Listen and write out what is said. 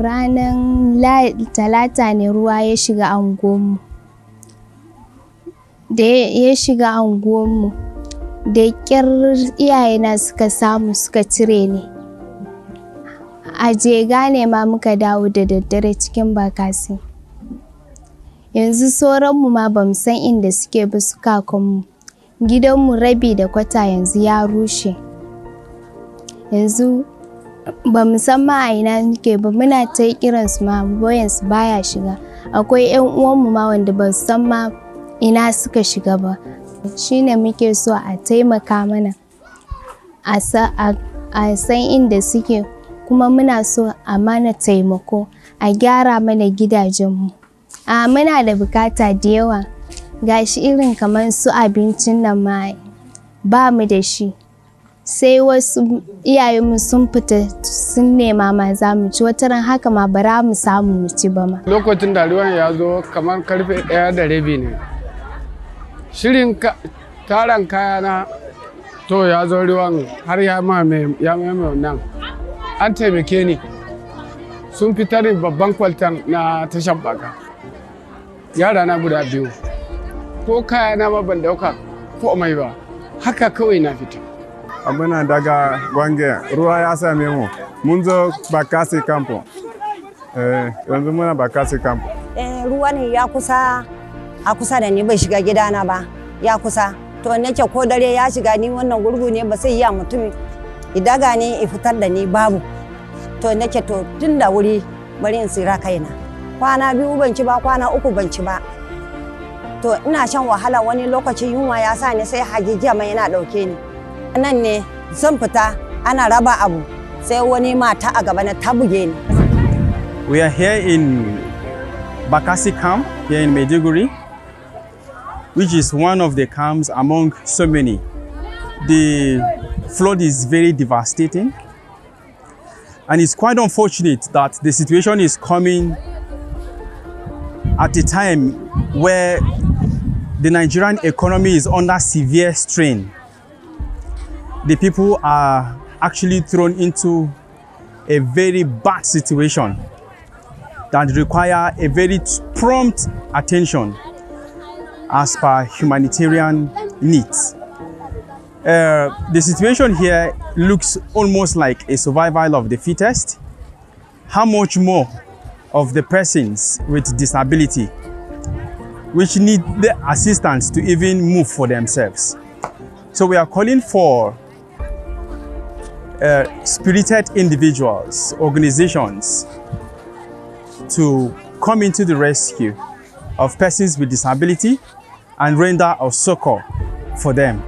Ranar Talata ne ruwa ya shiga anguwanmu. Da ya shiga anguwanmu, da ƙyar iyayena suka samu suka cire ni. A jega ne ma muka dawo da daddare cikin bakasi. Yanzu sauranmu ma ba mu san inda suke ba su kakanmu. Gidanmu rabi da kwata yanzu ya rushe. Yanzu ba mu san ma a ina muke ba, muna ta kiransu ma wayansu baya shiga. Akwai 'yan uwanmu ma wanda ba su san ma ina suka shiga ba. Shine muke so a taimaka mana a san inda suke, kuma muna so a mana taimako a gyara mana gidajenmu. Muna da bukata da yawa, gashi irin kamar su abincin nan ma ba mu da shi. Sai wasu iyayenmu sun fita sun nema ma za mu ci, wataran haka ma bara mu samu mu ci ba ma. Lokacin da ruwan ya zo kamar karfe 1:30 ne. Shirin taron kayana to ya zo ruwan har ya mame nan. An taimake ni. Sun fitar da babban kwaltan na tashar baka. Yara na guda 2. Ko kayana ma ban dauka ko mai ba. Haka kawai na fita. Abuna daga Gwange, ruwa ya same mu. Mun zo Bakasi Campo. Yanzu muna Bakasi Campo. Ruwa ne ya kusa a kusa da ni, bai shiga gidana ba. Ya kusa. To nake ko dare ya shiga ni wannan gurgu ne ba sai ya mutum idaga ni fitar da ni babu. To nake to tun da wuri bari in tsira kaina. Kwana 2 ban ci ba, kwana 3 ban ci ba. To ina shan wahala, wani lokaci yunwa ya sa ni sai hajijiya mai yana dauke ni. Nan ne zan fita ana raba abu sai wani mata a gaba na ta buge ni. We are here in Bakasi camp here in Maiduguri, which is one of the camps among so many. The flood is very devastating, and it's quite unfortunate that the situation is coming at a time where the Nigerian economy is under severe strain. The people are actually thrown into a very bad situation that require a very prompt attention as per humanitarian needs. The situation here looks almost like a survival of the fittest. How much more of the persons with disability, which need the assistance to even move for themselves. So we are calling for spirited individuals, organizations to come into the rescue of persons with disability and render of succor for them.